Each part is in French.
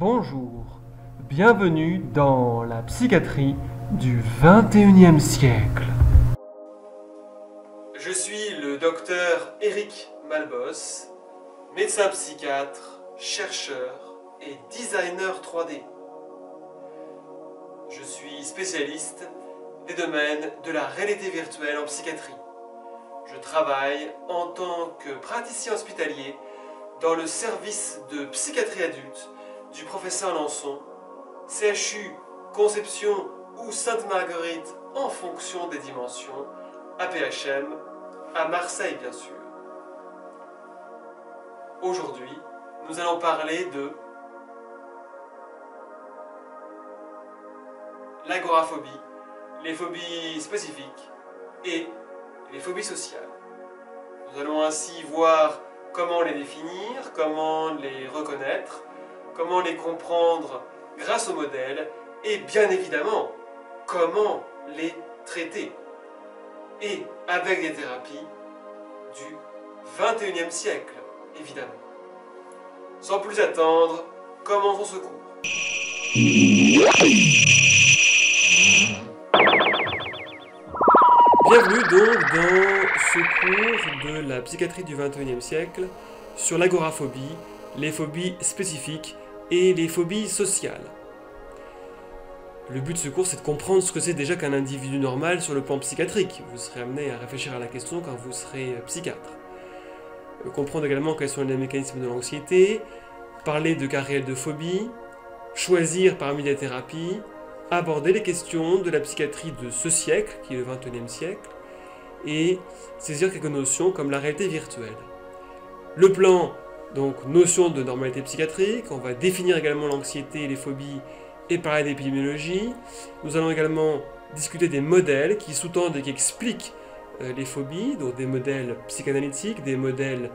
Bonjour, bienvenue dans la psychiatrie du XXIe siècle. Je suis le docteur Eric Malbos, médecin psychiatre, chercheur et designer 3D. Je suis spécialiste des domaines de la réalité virtuelle en psychiatrie. Je travaille en tant que praticien hospitalier dans le service de psychiatrie adulte du professeur Lançon, CHU Conception ou Sainte-Marguerite en fonction des dimensions, APHM, à Marseille bien sûr. Aujourd'hui, nous allons parler de l'agoraphobie, les phobies spécifiques et les phobies sociales. Nous allons ainsi voir comment les définir, comment les reconnaître, comment les comprendre grâce au modèle et bien évidemment, comment les traiter. Et avec des thérapies du XXIe siècle, évidemment. Sans plus attendre, commençons ce cours. Bienvenue donc dans ce cours de la psychiatrie du XXIe siècle sur l'agoraphobie, les phobies spécifiques et les phobies sociales. Le but de ce cours, c'est de comprendre ce que c'est déjà qu'un individu normal sur le plan psychiatrique. Vous serez amené à réfléchir à la question quand vous serez psychiatre. Comprendre également quels sont les mécanismes de l'anxiété, parler de cas réels de phobie, choisir parmi les thérapies, aborder les questions de la psychiatrie de ce siècle, qui est le XXIe siècle, et saisir quelques notions comme la réalité virtuelle. Le plan, donc notion de normalité psychiatrique, on va définir également l'anxiété et les phobies et parler d'épidémiologie. Nous allons également discuter des modèles qui sous-tendent et qui expliquent les phobies, donc des modèles psychanalytiques, des modèles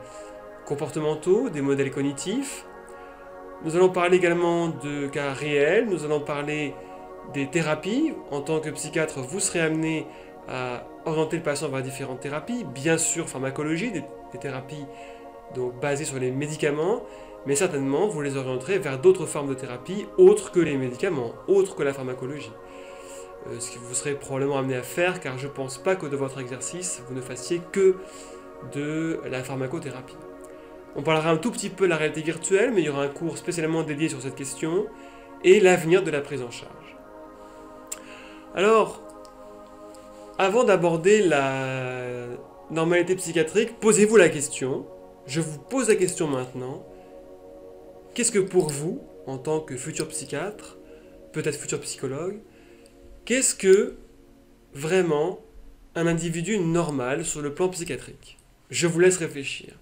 comportementaux, des modèles cognitifs. Nous allons parler également de cas réels, nous allons parler des thérapies. En tant que psychiatre, vous serez amené à orienter le patient vers différentes thérapies, bien sûr pharmacologie, des thérapies donc basées sur les médicaments, mais certainement vous les orienterez vers d'autres formes de thérapie autres que les médicaments, autres que la pharmacologie. Ce que vous serez probablement amené à faire, car je ne pense pas que de votre exercice, vous ne fassiez que de la pharmacothérapie. On parlera un tout petit peu de la réalité virtuelle, mais il y aura un cours spécialement dédié sur cette question, et l'avenir de la prise en charge. Alors, avant d'aborder la normalité psychiatrique, posez-vous la question, je vous pose la question maintenant, qu'est-ce que pour vous, en tant que futur psychiatre, peut-être futur psychologue, qu'est-ce que vraiment un individu normal sur le plan psychiatrique? Je vous laisse réfléchir.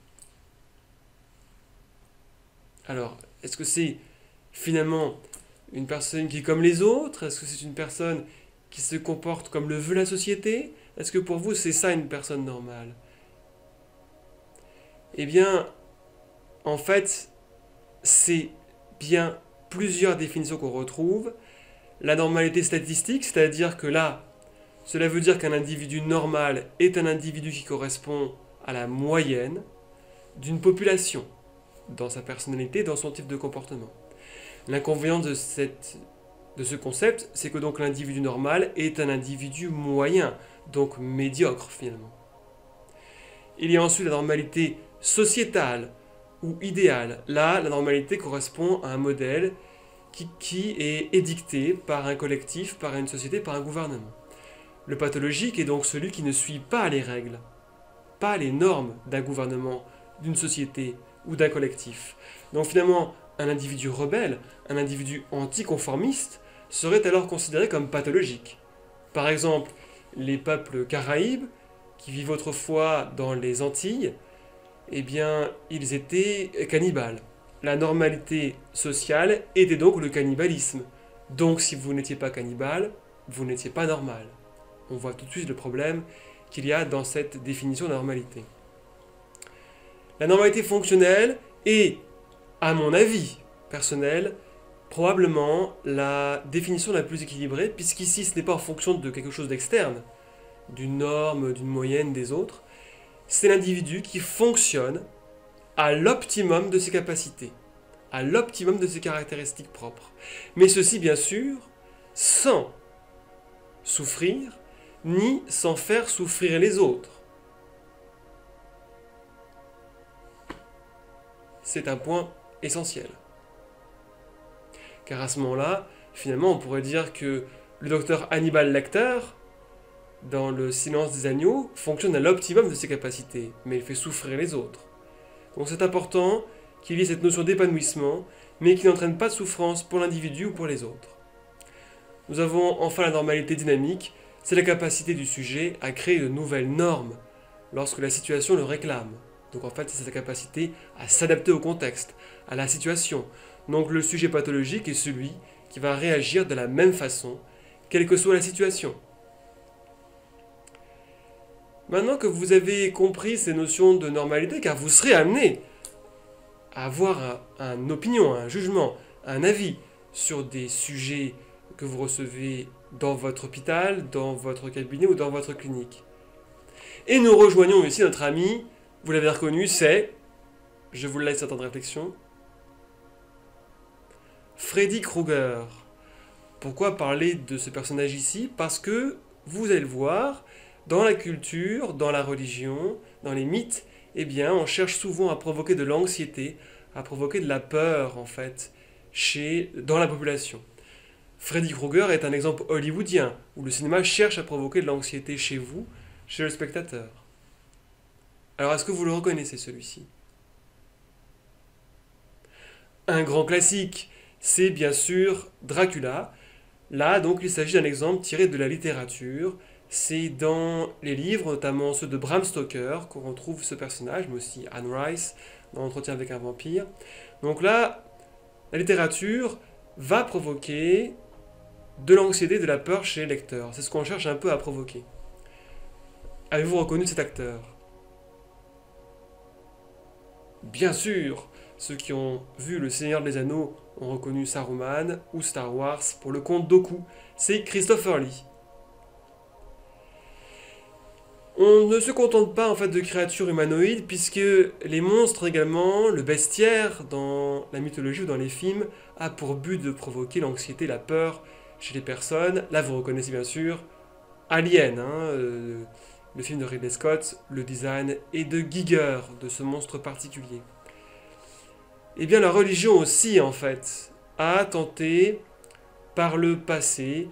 Alors, est-ce que c'est finalement une personne qui est comme les autres? Est-ce que c'est une personne qui se comporte comme le veut la société? Est-ce que pour vous, c'est ça une personne normale? Eh bien, en fait, c'est bien plusieurs définitions qu'on retrouve. La normalité statistique, c'est-à-dire que là, cela veut dire qu'un individu normal est un individu qui correspond à la moyenne d'une population, dans sa personnalité, dans son type de comportement. L'inconvénient de ce concept, c'est que donc l'individu normal est un individu moyen, donc médiocre finalement. Il y a ensuite la normalité sociétale ou idéale. Là, la normalité correspond à un modèle qui est édicté par un collectif, par une société, par un gouvernement. Le pathologique est donc celui qui ne suit pas les règles, pas les normes d'un gouvernement, d'une société ou d'un collectif. Donc finalement, un individu rebelle, un individu anticonformiste, serait alors considéré comme pathologique. Par exemple, les peuples caraïbes, qui vivaient autrefois dans les Antilles, eh bien, ils étaient cannibales. La normalité sociale était donc le cannibalisme. Donc, si vous n'étiez pas cannibale, vous n'étiez pas normal. On voit tout de suite le problème qu'il y a dans cette définition de normalité. La normalité fonctionnelle est, à mon avis personnel, probablement la définition la plus équilibrée, puisqu'ici ce n'est pas en fonction de quelque chose d'externe, d'une norme, d'une moyenne, des autres. C'est l'individu qui fonctionne à l'optimum de ses capacités, à l'optimum de ses caractéristiques propres. Mais ceci, bien sûr, sans souffrir, ni sans faire souffrir les autres. C'est un point essentiel. Car à ce moment-là, finalement, on pourrait dire que le docteur Hannibal Lecter, dans Le Silence des agneaux, fonctionne à l'optimum de ses capacités, mais il fait souffrir les autres. Donc c'est important qu'il y ait cette notion d'épanouissement, mais qui n'entraîne pas de souffrance pour l'individu ou pour les autres. Nous avons enfin la normalité dynamique, c'est la capacité du sujet à créer de nouvelles normes lorsque la situation le réclame. Donc en fait, c'est sa capacité à s'adapter au contexte, à la situation. Donc le sujet pathologique est celui qui va réagir de la même façon, quelle que soit la situation. Maintenant que vous avez compris ces notions de normalité, car vous serez amené à avoir une opinion, un jugement, un avis sur des sujets que vous recevez dans votre hôpital, dans votre cabinet ou dans votre clinique. Et nous rejoignons ici notre ami, vous l'avez reconnu, c'est, je vous laisse attendre réflexion, Freddy Krueger. Pourquoi parler de ce personnage ici? Parce que, vous allez le voir, dans la culture, dans la religion, dans les mythes, eh bien, on cherche souvent à provoquer de l'anxiété, à provoquer de la peur, en fait, dans la population. Freddy Krueger est un exemple hollywoodien, où le cinéma cherche à provoquer de l'anxiété chez vous, chez le spectateur. Alors, est-ce que vous le reconnaissez, celui-ci? Un grand classique, c'est bien sûr Dracula. Là, donc, il s'agit d'un exemple tiré de la littérature. C'est dans les livres, notamment ceux de Bram Stoker, qu'on retrouve ce personnage, mais aussi Anne Rice, dans Entretien avec un vampire. Donc là, la littérature va provoquer de l'anxiété, de la peur chez les lecteurs. C'est ce qu'on cherche un peu à provoquer. Avez-vous reconnu cet acteur? Bien sûr, ceux qui ont vu Le Seigneur des Anneaux ont reconnu Saruman ou Star Wars pour le comte Dooku. C'est Christopher Lee. On ne se contente pas en fait de créatures humanoïdes puisque les monstres également, le bestiaire dans la mythologie ou dans les films a pour but de provoquer l'anxiété, la peur chez les personnes. Là vous reconnaissez bien sûr Alien, le film de Ridley Scott, le design est de Giger, de ce monstre particulier. Eh bien la religion aussi en fait a tenté par le passé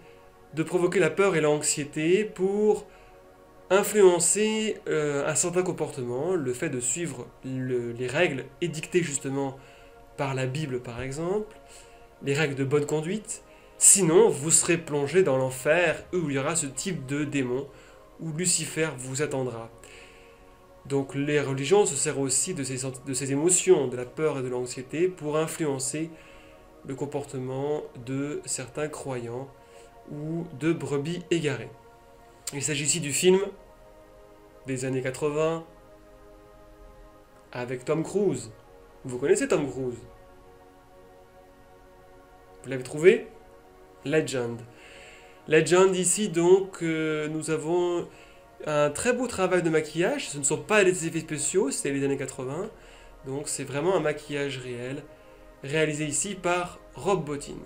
de provoquer la peur et l'anxiété pour influencer un certain comportement, le fait de suivre les règles édictées justement par la Bible par exemple, les règles de bonne conduite, sinon vous serez plongé dans l'enfer où il y aura ce type de démon, où Lucifer vous attendra. Donc les religions se servent aussi de ces émotions, de la peur et de l'anxiété pour influencer le comportement de certains croyants ou de brebis égarées. Il s'agit ici du film des années 80 avec Tom Cruise. Vous connaissez Tom Cruise? Vous l'avez trouvé? Legend. Legend ici donc nous avons un très beau travail de maquillage. Ce ne sont pas des effets spéciaux, c'est les années 80. Donc c'est vraiment un maquillage réel réalisé ici par Rob Bottin.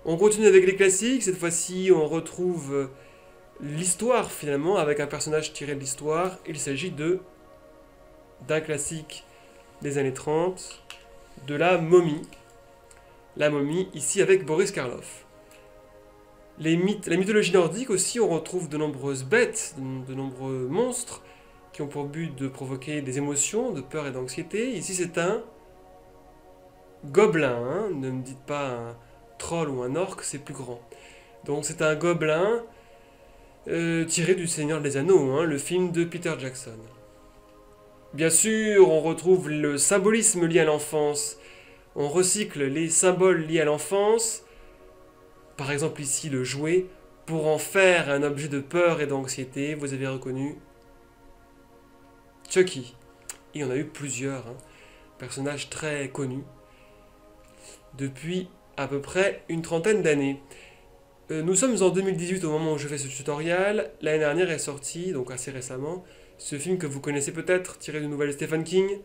On continue avec les classiques. Cette fois-ci on retrouve l'histoire finalement avec un personnage tiré de l'histoire. Il s'agit d'un classique des années 30, de la momie. La momie ici avec Boris Karloff. La mythologie nordique aussi, on retrouve de nombreuses bêtes, de nombreux monstres qui ont pour but de provoquer des émotions, de peur et d'anxiété. Ici c'est un gobelin, hein. Ne me dites pas un troll ou un orque, c'est plus grand. Donc c'est un gobelin tiré du Seigneur des Anneaux, hein, le film de Peter Jackson. Bien sûr, on retrouve le symbolisme lié à l'enfance. On recycle les symboles liés à l'enfance, par exemple ici le jouet, pour en faire un objet de peur et d'anxiété. Vous avez reconnu Chucky. Il y en a eu plusieurs, hein, personnages très connus depuis à peu près une trentaine d'années. Nous sommes en 2018 au moment où je fais ce tutoriel. L'année dernière est sorti, donc assez récemment, ce film que vous connaissez peut-être, tiré d'une nouvelle de Stephen King.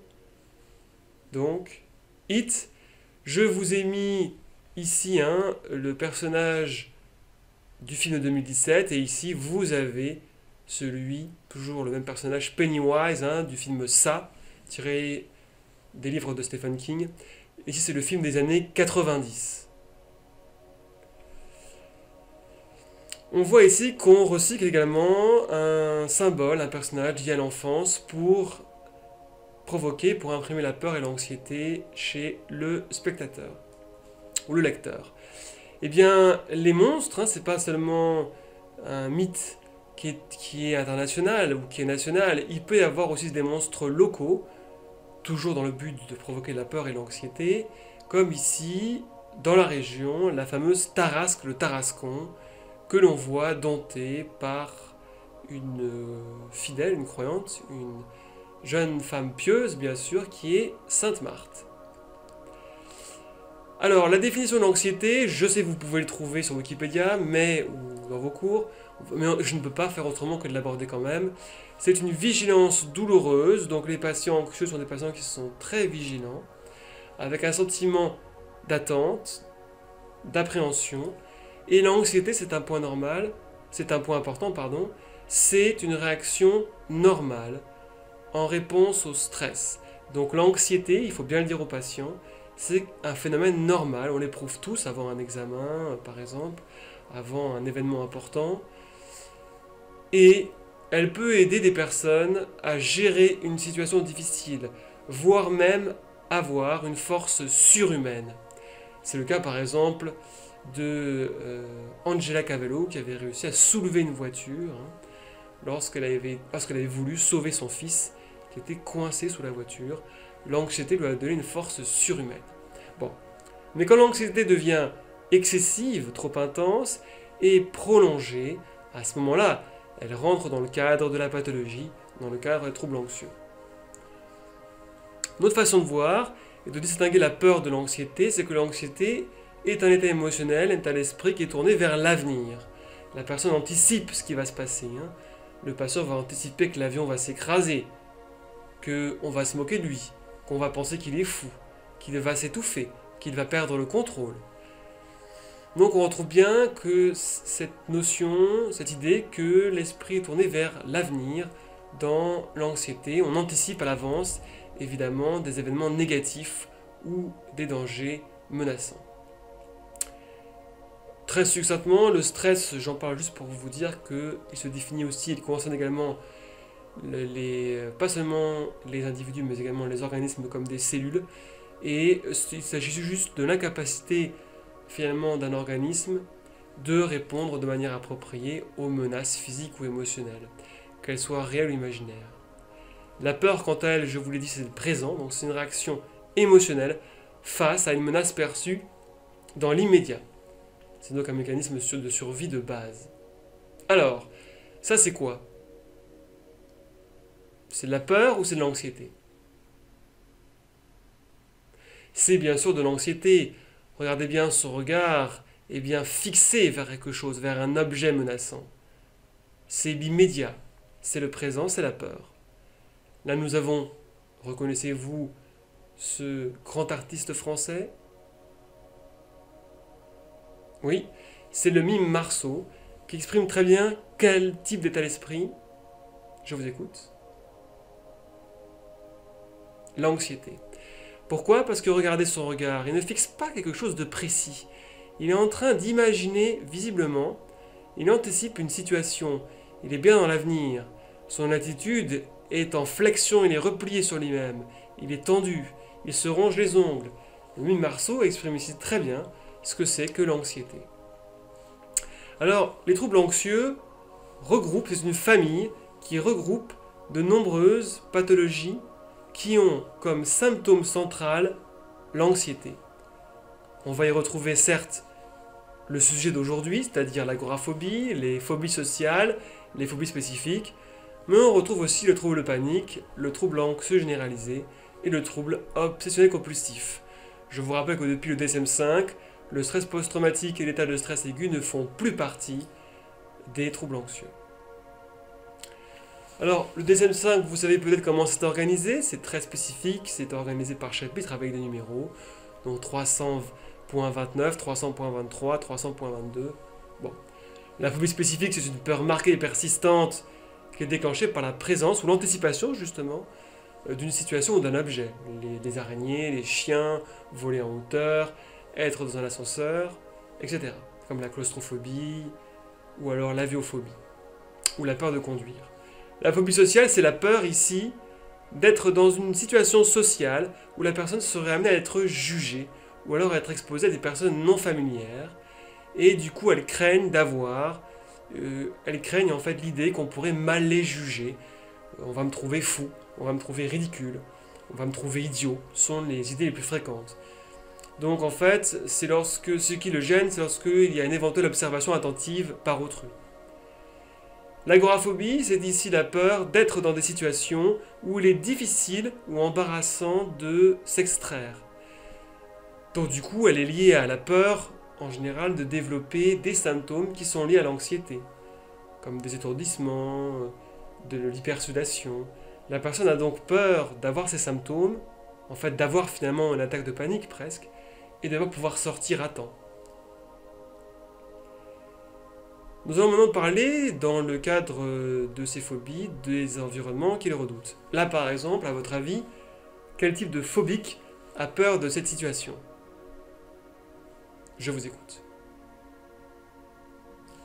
Donc, It. Je vous ai mis ici le personnage du film de 2017, et ici vous avez celui, toujours le même personnage, Pennywise, du film Ça, tiré des livres de Stephen King. Ici c'est le film des années 90. On voit ici qu'on recycle également un symbole, un personnage lié à l'enfance pour provoquer, pour imprimer la peur et l'anxiété chez le spectateur ou le lecteur. Eh bien, les monstres, c'est pas seulement un mythe qui est international ou qui est national, il peut y avoir aussi des monstres locaux, toujours dans le but de provoquer la peur et l'anxiété, comme ici, dans la région, la fameuse Tarasque, le Tarascon, que l'on voit dompté par une fidèle, une croyante, une jeune femme pieuse, bien sûr, qui est Sainte Marthe. Alors, la définition de l'anxiété, je sais que vous pouvez le trouver sur Wikipédia, ou dans vos cours, mais je ne peux pas faire autrement que de l'aborder quand même. C'est une vigilance douloureuse, donc les patients anxieux sont des patients qui sont très vigilants, avec un sentiment d'attente, d'appréhension, et l'anxiété, c'est un point normal, c'est un point important, pardon, c'est une réaction normale en réponse au stress. Donc l'anxiété, il faut bien le dire aux patients, c'est un phénomène normal, on l'éprouve tous avant un examen, par exemple, avant un événement important, et elle peut aider des personnes à gérer une situation difficile, voire même avoir une force surhumaine. C'est le cas par exemple de Angela Cavallo qui avait réussi à soulever une voiture lorsqu'elle avait voulu sauver son fils qui était coincé sous la voiture. L'anxiété lui a donné une force surhumaine. Bon. Mais quand l'anxiété devient excessive, trop intense et prolongée, à ce moment-là, elle rentre dans le cadre de la pathologie, dans le cadre des troubles anxieux. Une autre façon de voir et de distinguer la peur de l'anxiété, c'est que l'anxiété est un état émotionnel, un état d'esprit qui est tourné vers l'avenir. La personne anticipe ce qui va se passer. Le patient va anticiper que l'avion va s'écraser, qu'on va se moquer de lui, qu'on va penser qu'il est fou, qu'il va s'étouffer, qu'il va perdre le contrôle. Donc on retrouve bien que cette notion, cette idée que l'esprit est tourné vers l'avenir dans l'anxiété, on anticipe à l'avance évidemment des événements négatifs ou des dangers menaçants. Très succinctement, le stress, j'en parle juste pour vous dire qu'il se définit aussi, il concerne également pas seulement les individus mais également les organismes comme des cellules, et il s'agit juste de l'incapacité finalement d'un organisme de répondre de manière appropriée aux menaces physiques ou émotionnelles, qu'elles soient réelles ou imaginaires. La peur, quant à elle, je vous l'ai dit, c'est le présent, donc c'est une réaction émotionnelle face à une menace perçue dans l'immédiat. C'est donc un mécanisme de survie de base. Alors, ça c'est quoi? C'est de la peur ou c'est de l'anxiété? C'est bien sûr de l'anxiété. Regardez bien, son regard est bien fixé vers quelque chose, vers un objet menaçant. C'est l'immédiat, c'est le présent, c'est la peur. Là nous avons, reconnaissez-vous, ce grand artiste français? Oui, c'est le mime Marceau, qui exprime très bien quel type d'état d'esprit. Je vous écoute. L'anxiété. Pourquoi? Parce que regardez son regard, il ne fixe pas quelque chose de précis. Il est en train d'imaginer visiblement, il anticipe une situation, il est bien dans l'avenir. Son attitude est en flexion, il est replié sur lui-même, il est tendu, il se ronge les ongles. Le mime Marceau exprime ici très bien ce que c'est que l'anxiété. Alors, les troubles anxieux regroupent, c'est une famille qui regroupe de nombreuses pathologies qui ont comme symptôme central l'anxiété. On va y retrouver certes le sujet d'aujourd'hui, c'est-à-dire l'agoraphobie, les phobies sociales, les phobies spécifiques, mais on retrouve aussi le trouble de panique, le trouble anxieux généralisé et le trouble obsessionnel compulsif. Je vous rappelle que depuis le DSM-5, le stress post-traumatique et l'état de stress aigu ne font plus partie des troubles anxieux. Alors, le DSM-5, vous savez peut-être comment c'est organisé, c'est très spécifique, c'est organisé par chapitre avec des numéros, donc 300.29, 300.23, 300.22. Bon. La phobie spécifique, c'est une peur marquée et persistante qui est déclenchée par la présence ou l'anticipation, justement, d'une situation ou d'un objet. Les araignées, les chiens, voler en hauteur, être dans un ascenseur, etc. Comme la claustrophobie, ou alors l'aviophobie, ou la peur de conduire. La phobie sociale, c'est la peur ici d'être dans une situation sociale où la personne serait amenée à être jugée, ou alors à être exposée à des personnes non familières, et du coup elles craignent elles craignent en fait l'idée qu'on pourrait mal les juger. On va me trouver fou, on va me trouver ridicule, on va me trouver idiot, sont les idées les plus fréquentes. Donc en fait, c'est lorsque ce qui le gêne, c'est lorsqu'il y a une éventuelle observation attentive par autrui. L'agoraphobie, c'est ici la peur d'être dans des situations où il est difficile ou embarrassant de s'extraire. Donc du coup, elle est liée à la peur, en général, de développer des symptômes qui sont liés à l'anxiété, comme des étourdissements, de l'hypersudation. La personne a donc peur d'avoir ces symptômes, en fait d'avoir finalement une attaque de panique presque, et de ne pas pouvoir sortir à temps. Nous allons maintenant parler, dans le cadre de ces phobies, des environnements qu'ils redoutent. Là, par exemple, à votre avis, quel type de phobique a peur de cette situation? Je vous écoute.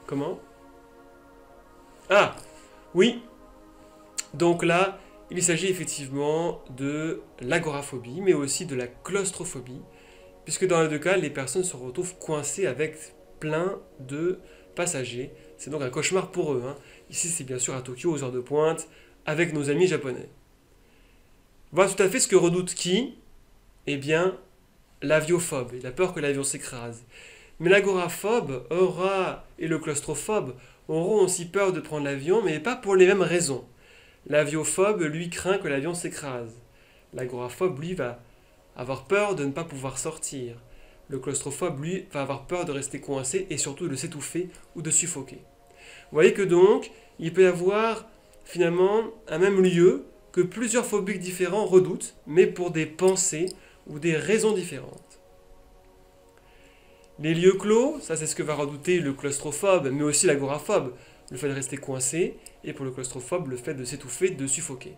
Comment? Ah, oui. Donc là, il s'agit effectivement de l'agoraphobie, mais aussi de la claustrophobie, puisque dans les deux cas, les personnes se retrouvent coincées avec plein de passagers. C'est donc un cauchemar pour eux. Ici, c'est bien sûr à Tokyo, aux heures de pointe, avec nos amis japonais. Voilà tout à fait ce que redoute qui? Eh bien, l'aviophobe. Il a peur que l'avion s'écrase. Mais l'agoraphobe et le claustrophobe auront aussi peur de prendre l'avion, mais pas pour les mêmes raisons. L'aviophobe, lui, craint que l'avion s'écrase. L'agoraphobe, lui, va avoir peur de ne pas pouvoir sortir. Le claustrophobe, lui, va avoir peur de rester coincé et surtout de s'étouffer ou de suffoquer. Vous voyez que donc, il peut y avoir finalement un même lieu que plusieurs phobiques différents redoutent, mais pour des pensées ou des raisons différentes. Les lieux clos, ça c'est ce que va redouter le claustrophobe, mais aussi l'agoraphobe, le fait de rester coincé, et pour le claustrophobe, le fait de s'étouffer, de suffoquer.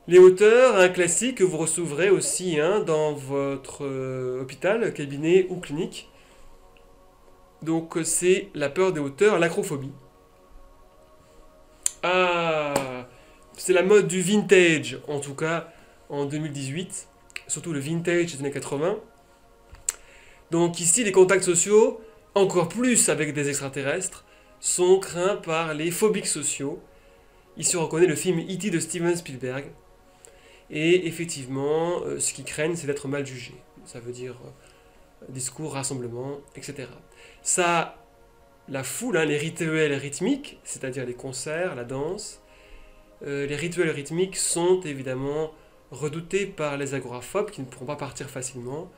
Les hauteurs, un classique que vous recevrez aussi dans votre hôpital, cabinet ou clinique. Donc c'est la peur des hauteurs, l'acrophobie. Ah, c'est la mode du vintage, en tout cas en 2018, surtout le vintage des années 80. Donc ici, les contacts sociaux, encore plus avec des extraterrestres, sont craints par les phobiques sociaux. Ici, on reconnaît le film E.T. de Steven Spielberg. Et effectivement, ce qu'ils craignent, c'est d'être mal jugé. Ça veut dire discours, rassemblement, etc. Ça, la foule, les rituels rythmiques, c'est-à-dire les concerts, la danse, les rituels rythmiques sont évidemment redoutés par les agoraphobes qui ne pourront pas partir facilement,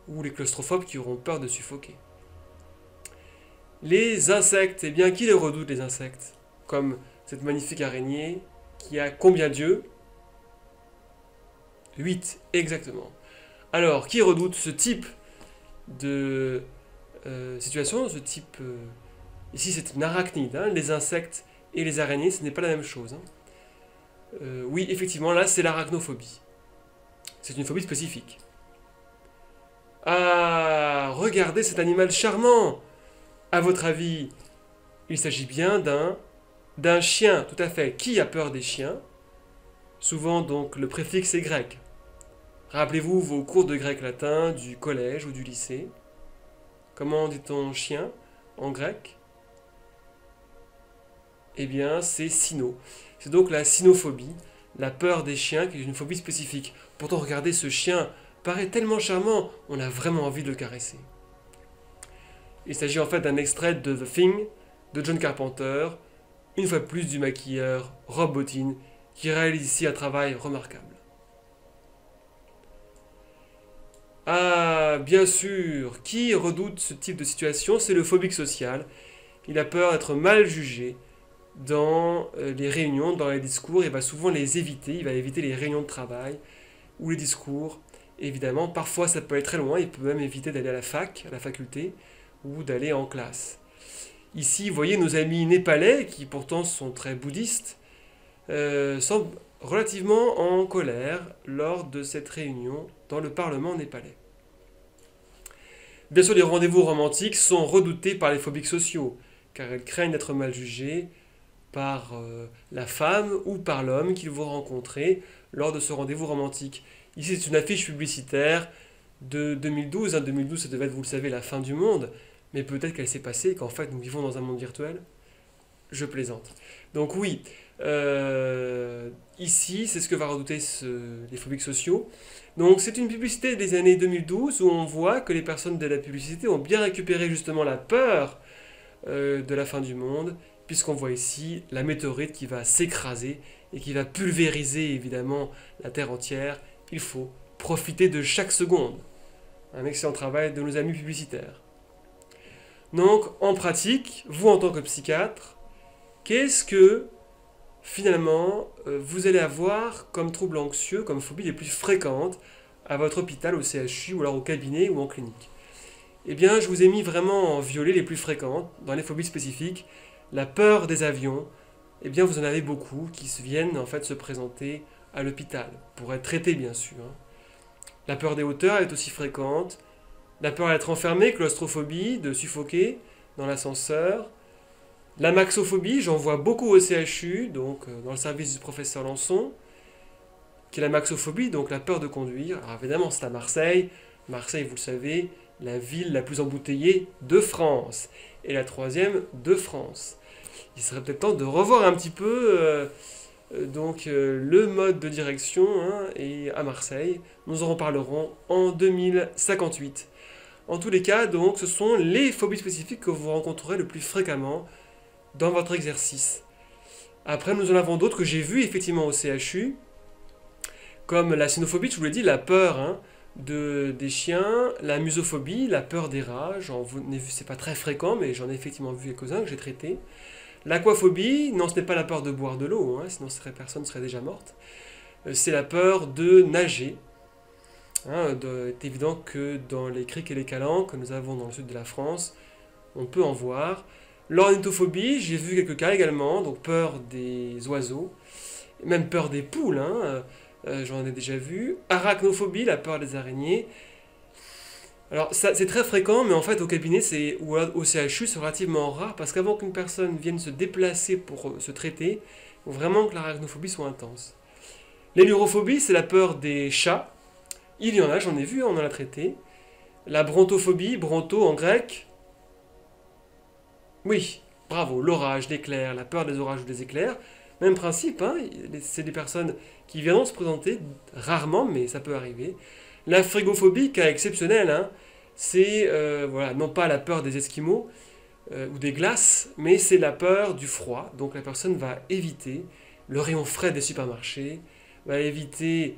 ou les claustrophobes qui auront peur de suffoquer. Les insectes, eh bien, qui les redoute les insectes? Comme cette magnifique araignée qui a combien d'yeux? 8, exactement. Alors, qui redoute ce type de situation, ce type... ici, c'est une arachnide, les insectes et les araignées, ce n'est pas la même chose. Oui, effectivement, là, c'est l'arachnophobie. C'est une phobie spécifique. Ah, regardez cet animal charmant! À votre avis, il s'agit bien d'un chien, tout à fait. Qui a peur des chiens? Souvent, donc, le préfixe est grec. Rappelez-vous vos cours de grec latin du collège ou du lycée. Comment dit-on chien en grec? Eh bien, c'est cyno. C'est donc la cynophobie, la peur des chiens, qui est une phobie spécifique. Pourtant, regardez, ce chien paraît tellement charmant, on a vraiment envie de le caresser. Il s'agit en fait d'un extrait de The Thing de John Carpenter, une fois plus du maquilleur Rob Bottin, qui réalise ici un travail remarquable. Ah, bien sûr, qui redoute ce type de situation? C'est le phobique social. Il a peur d'être mal jugé, dans les réunions, dans les discours, il va souvent les éviter, il va éviter les réunions de travail ou les discours. Évidemment, parfois ça peut aller très loin, il peut même éviter d'aller à à la faculté, ou d'aller en classe. Ici, vous voyez nos amis népalais, qui pourtant sont très bouddhistes, semblent relativement en colère lors de cette réunion dans le Parlement népalais. Bien sûr, les rendez-vous romantiques sont redoutés par les phobiques sociaux, car elles craignent d'être mal jugées par la femme ou par l'homme qu'ils vont rencontrer lors de ce rendez-vous romantique. Ici, c'est une affiche publicitaire de 2012. 2012, ça devait être, vous le savez, la fin du monde, mais peut-être qu'elle s'est passée et qu'en fait, nous vivons dans un monde virtuel. Je plaisante. Donc oui, ici, c'est ce que va redouter les phobiques sociaux. Donc c'est une publicité des années 2012 où on voit que les personnes de la publicité ont bien récupéré justement la peur de la fin du monde, puisqu'on voit ici la météorite qui va s'écraser et qui va pulvériser évidemment la Terre entière. Il faut profiter de chaque seconde. Un excellent travail de nos amis publicitaires. Donc en pratique, vous en tant que psychiatre, qu'est-ce que finalement vous allez avoir comme troubles anxieux, comme phobies les plus fréquentes à votre hôpital, au CHU, ou alors au cabinet ou en clinique? Eh bien, je vous ai mis vraiment en violet les plus fréquentes, dans les phobies spécifiques. La peur des avions, eh bien vous en avez beaucoup qui viennent en fait se présenter à l'hôpital, pour être traités bien sûr. La peur des hauteurs est aussi fréquente. La peur d'être enfermé, claustrophobie, de suffoquer dans l'ascenseur. La maxophobie, j'en vois beaucoup au CHU, donc dans le service du professeur Lançon, qui est la maxophobie, donc la peur de conduire. Alors évidemment, c'est à Marseille. Marseille, vous le savez, la ville la plus embouteillée de France, et la troisième de France. Il serait peut-être temps de revoir un petit peu le mode de direction et à Marseille. Nous en reparlerons en 2058. En tous les cas, donc, ce sont les phobies spécifiques que vous rencontrerez le plus fréquemment dans votre exercice. Après, nous en avons d'autres que j'ai vues effectivement au CHU, comme la cynophobie, je vous l'ai dit, la peur des chiens, la musophobie, la peur des rats, c'est pas très fréquent, mais j'en ai effectivement vu quelques-uns que j'ai traités. L'aquaphobie, non, ce n'est pas la peur de boire de l'eau, sinon personne ne serait déjà morte. C'est la peur de nager. C'est évident que dans les criques et les calanques que nous avons dans le sud de la France, on peut en voir. L'ornithophobie, j'ai vu quelques cas également, donc peur des oiseaux, même peur des poules, j'en ai déjà vu. Arachnophobie, la peur des araignées. Alors, c'est très fréquent, mais en fait, au cabinet ou au CHU, c'est relativement rare, parce qu'avant qu'une personne vienne se déplacer pour se traiter, il faut vraiment que l'arachnophobie soit intense. L'hélurophobie, c'est la peur des chats. Il y en a, j'en ai vu, on en a traité. La brontophobie, bronto en grec. Oui, bravo, l'orage, l'éclair, la peur des orages ou des éclairs. Même principe, c'est des personnes qui viendront se présenter, rarement, mais ça peut arriver. La frigophobie, cas exceptionnel, c'est non pas la peur des Esquimaux ou des glaces, mais c'est la peur du froid. Donc la personne va éviter le rayon frais des supermarchés, va éviter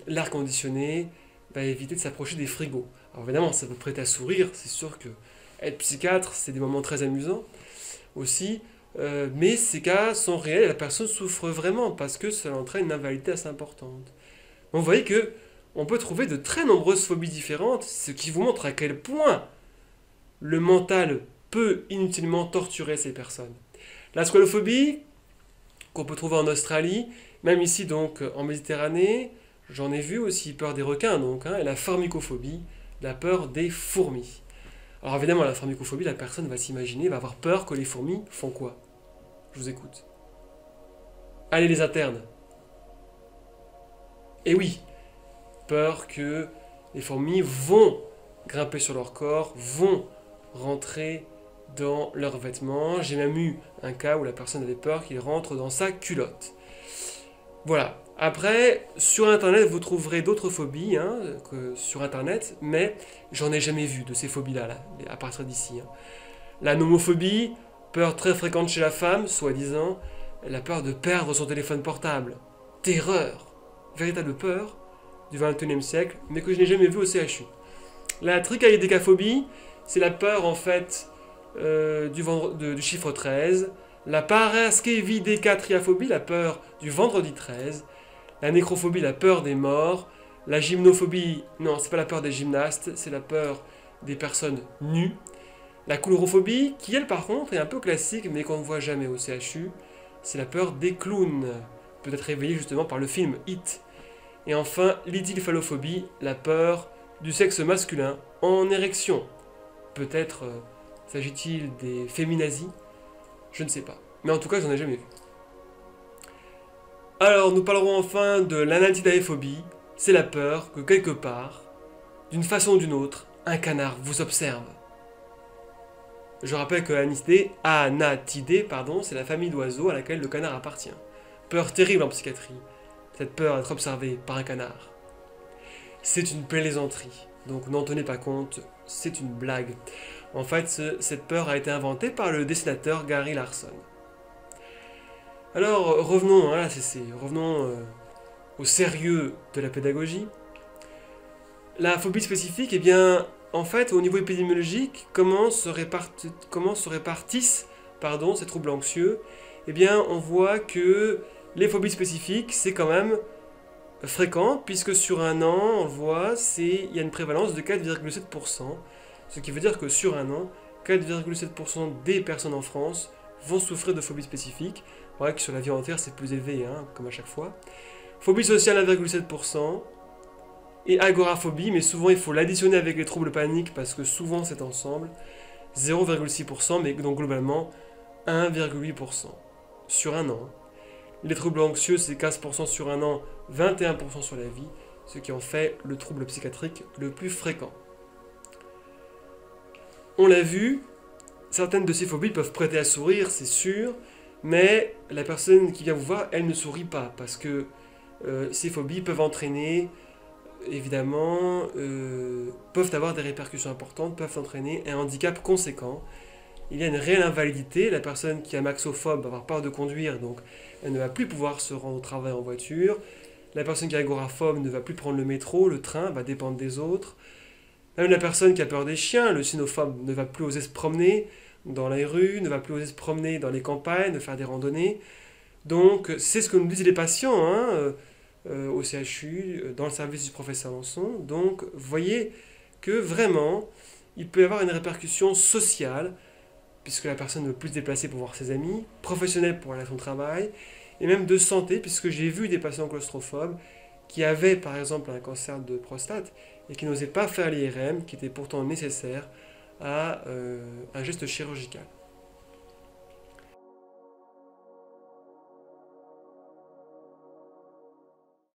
l'air conditionné, va éviter de s'approcher des frigos. Alors évidemment, ça peut prêter à sourire, c'est sûr que être psychiatre, c'est des moments très amusants aussi, mais ces cas sont réels et la personne souffre vraiment parce que ça entraîne une invalidité assez importante. Donc vous voyez que on peut trouver de très nombreuses phobies différentes, ce qui vous montre à quel point le mental peut inutilement torturer ces personnes. La squalophobie, qu'on peut trouver en Australie, même ici donc en Méditerranée, j'en ai vu aussi, peur des requins donc, et la formicophobie, la peur des fourmis. Alors évidemment, la formicophobie, la personne va s'imaginer, va avoir peur que les fourmis font quoi? Je vous écoute. Allez les internes. Et oui, peur que les fourmis vont grimper sur leur corps, vont rentrer dans leurs vêtements. J'ai même eu un cas où la personne avait peur qu'il rentre dans sa culotte. Voilà. Après, sur Internet, vous trouverez d'autres phobies que sur Internet, mais j'en ai jamais vu de ces phobies-là, à partir d'ici. La nomophobie, peur très fréquente chez la femme, soi-disant, la peur de perdre son téléphone portable. Terreur, véritable peur du XXIe siècle, mais que je n'ai jamais vu au CHU. La trichaïdécaphobie, c'est la peur en fait du chiffre 13, La paraskevidécatriaphobie, la peur du vendredi 13. La nécrophobie, la peur des morts. La gymnophobie, non, c'est pas la peur des gymnastes, c'est la peur des personnes nues. La coulrophobie, qui elle par contre est un peu classique mais qu'on ne voit jamais au CHU, c'est la peur des clowns, peut-être réveillée justement par le film It. Et enfin, l'idylphalophobie, la peur du sexe masculin en érection. Peut-être s'agit-il des féminazis, je ne sais pas. Mais en tout cas, j'en ai jamais vu. Alors, nous parlerons enfin de l'anatidaephobie. C'est la peur que quelque part, d'une façon ou d'une autre, un canard vous observe. Je rappelle que Anatidé, c'est la famille d'oiseaux à laquelle le canard appartient. Peur terrible en psychiatrie, cette peur d'être observé par un canard. C'est une plaisanterie, donc n'en tenez pas compte, c'est une blague. En fait, cette peur a été inventée par le dessinateur Gary Larson. Alors, revenons à la CC, revenons au sérieux de la pédagogie. La phobie spécifique, eh bien, en fait, au niveau épidémiologique, comment se répartissent ces troubles anxieux? Eh bien, on voit que les phobies spécifiques, c'est quand même fréquent, puisque sur un an, on le voit, il y a une prévalence de 4,7%, ce qui veut dire que sur un an, 4,7% des personnes en France vont souffrir de phobie spécifique. On voit que sur la vie entière, c'est plus élevé, comme à chaque fois. Phobie sociale, 1,7%. Et agoraphobie, mais souvent il faut l'additionner avec les troubles paniques parce que souvent c'est ensemble, 0,6%, mais donc globalement 1,8% sur un an. Les troubles anxieux, c'est 15% sur un an, 21% sur la vie, ce qui en fait le trouble psychiatrique le plus fréquent. On l'a vu, certaines de ces phobies peuvent prêter à sourire, c'est sûr, mais la personne qui vient vous voir, elle ne sourit pas, parce que ces phobies peuvent entraîner, évidemment, peuvent avoir des répercussions importantes, peuvent entraîner un handicap conséquent. Il y a une réelle invalidité, la personne qui est maxophobe va avoir peur de conduire, donc elle ne va plus pouvoir se rendre au travail en voiture. La personne qui est agoraphobe ne va plus prendre le métro, le train va dépendre des autres. Même la personne qui a peur des chiens, le cynophobe, ne va plus oser se promener dans les rues, ne va plus oser se promener dans les campagnes, de faire des randonnées. Donc c'est ce que nous disent les patients au CHU, dans le service du professeur Lançon. Donc vous voyez que vraiment, il peut y avoir une répercussion sociale, puisque la personne ne veut plus se déplacer pour voir ses amis, professionnelle pour aller à son travail, et même de santé, puisque j'ai vu des patients claustrophobes qui avaient par exemple un cancer de prostate et qui n'osaient pas faire l'IRM, qui était pourtant nécessaire à un geste chirurgical.